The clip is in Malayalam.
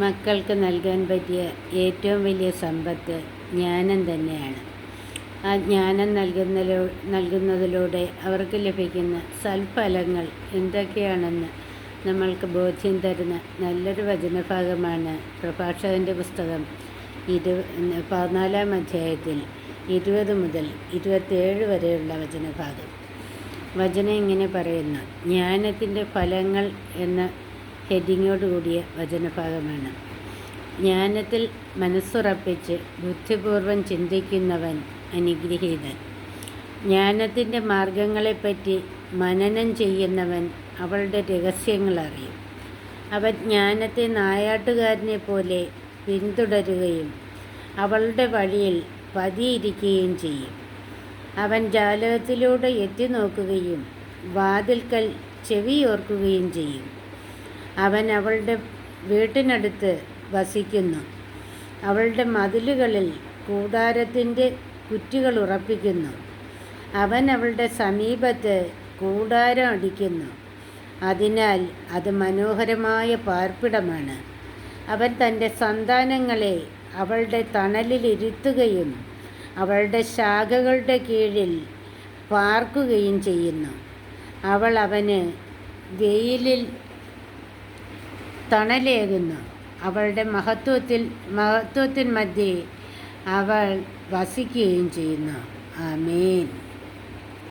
മക്കൾക്ക് നൽകാൻ പറ്റിയ ഏറ്റവും വലിയ സമ്പത്ത് ജ്ഞാനം തന്നെയാണ്. ആ ജ്ഞാനം നൽകുന്നതിലൂടെ അവർക്ക് ലഭിക്കുന്ന സൽഫലങ്ങൾ എന്തൊക്കെയാണെന്ന് നമ്മൾക്ക് ബോധ്യം തരുന്ന നല്ലൊരു വചനഭാഗമാണ് പ്രഭാഷകൻ്റെ പുസ്തകം 14-ാം അധ്യായത്തിൽ 20 മുതൽ 27 വരെയുള്ള വചനഭാഗം. വചനം ഇങ്ങനെ പറയുന്നു. ജ്ഞാനത്തിൻ്റെ ഫലങ്ങൾ എന്ന ഹെഡിങ്ങോട് കൂടിയ വചനഭാഗമാണ്. ജ്ഞാനത്തിൽ മനസ്സുറപ്പിച്ച് ബുദ്ധിപൂർവം ചിന്തിക്കുന്നവൻ അനുഗ്രഹീതൻ. ജ്ഞാനത്തിൻ്റെ മാർഗങ്ങളെപ്പറ്റി മനനം ചെയ്യുന്നവൻ അവളുടെ രഹസ്യങ്ങൾ അറിയും. അവൻ ജ്ഞാനത്തെ നായാട്ടുകാരനെ പോലെ പിന്തുടരുകയും അവളുടെ വഴിയിൽ പതിയിരിക്കുകയും ചെയ്യും. അവൻ ജാലകത്തിലൂടെ എത്തി നോക്കുകയും വാതിൽക്കൽ ചെവിയോർക്കുകയും ചെയ്യും. അവൻ അവളുടെ വീട്ടിനടുത്ത് വസിക്കുന്നു. അവളുടെ മതിലുകളിൽ കൂടാരത്തിൻ്റെ കുറ്റികൾ ഉറപ്പിക്കുന്നു. അവൻ അവളുടെ സമീപത്ത് കൂടാരം അടിക്കുന്നു. അതിനാൽ അത് മനോഹരമായ പാർപ്പിടമാണ്. അവൻ തൻ്റെ സന്താനങ്ങളെ അവളുടെ തണലിലിരുത്തുകയും അവളുടെ ശാഖകളുടെ കീഴിൽ പാർക്കുകയും ചെയ്യുന്നു. അവൾ അവന് വെയിലിൽ തണലേകുന്നു. അവളുടെ മഹത്വത്തിൻ മധ്യേ അവൾ വസിക്കുകയും ചെയ്യുന്നു. ആമേൻ.